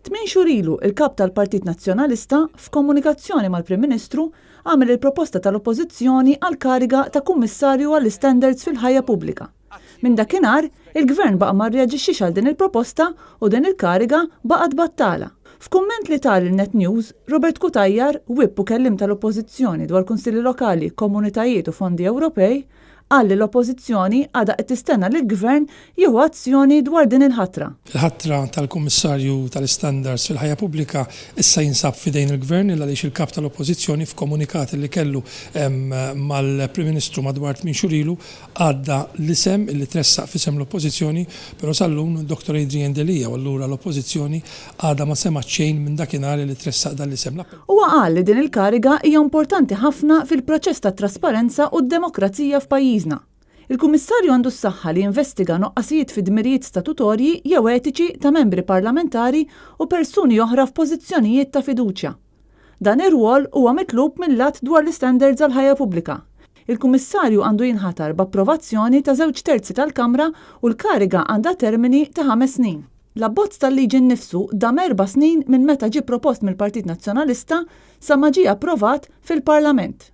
8 xhur ilu il-kap tal-Partit Nazzjonalista f'komunikazzjoni mal-Prim Ministru għamel il-proposta tal-Oppożizzjoni għal kariga ta' Kummissarju għall-iStandards fil-Ħajja Pubblika. Minn dakinhar, il-Gvern baqa' ma rreaġixxix għal din il-proposta u din il-kariga baqgħet battala. F'kumment li tar il-Net News, Robert Kutajjar, whip u kellim tal-Oppożizzjoni dwar kunsilli lokali, komunitajiet u fondi Ewropej, qal li l-Oppożizzjoni għadha qed tistenna li l-Gvern jieħu azzjoni dwar din il-ħatra. Il-ħatra tal-Kummissarju tal-Istandards fil-Ħajja Pubblika issa jinsab fidejn il-Gvern għaliex il-kap tal-Oppożizzjoni f'komunikat li kellu mal-Prim Ministru madwar 8 xhur ilu għadda l-isem li tressaq f'isem l-Oppożizzjoni, però sal-lum Dr. Adrian Delija u allura l-Oppożizzjoni għadha ma sema' xejn minn dakinhar li tressaq dan l-isem. Huwa qal li din il-kariga hija importanti ħafna fil-proċess tat-trasparenza u d-demokrazija f'pajjiż. Il-Kummissarju għandu s-saħħa li investiga noqqasijiet fi dmirijiet statutorji jew etiċi ta' membri parlamentari u persuni oħra f'pożizzjonijiet ta' fiduċja. Dan ir-rwol huwa mitlub mill-lat dwar l-istandards għall-ħajja pubblika. Il-Kummissarju għandu jinħatar b'approvazzjoni ta' 2/3 tal-Kamra u l-kariga għandha termini ta' 5 snin. L-abbozz tal-liġi nnifsu dam 4 snin minn meta ġie propost mill-Partit Nazzjonalista sa ma ġie approvat fil-Parlament.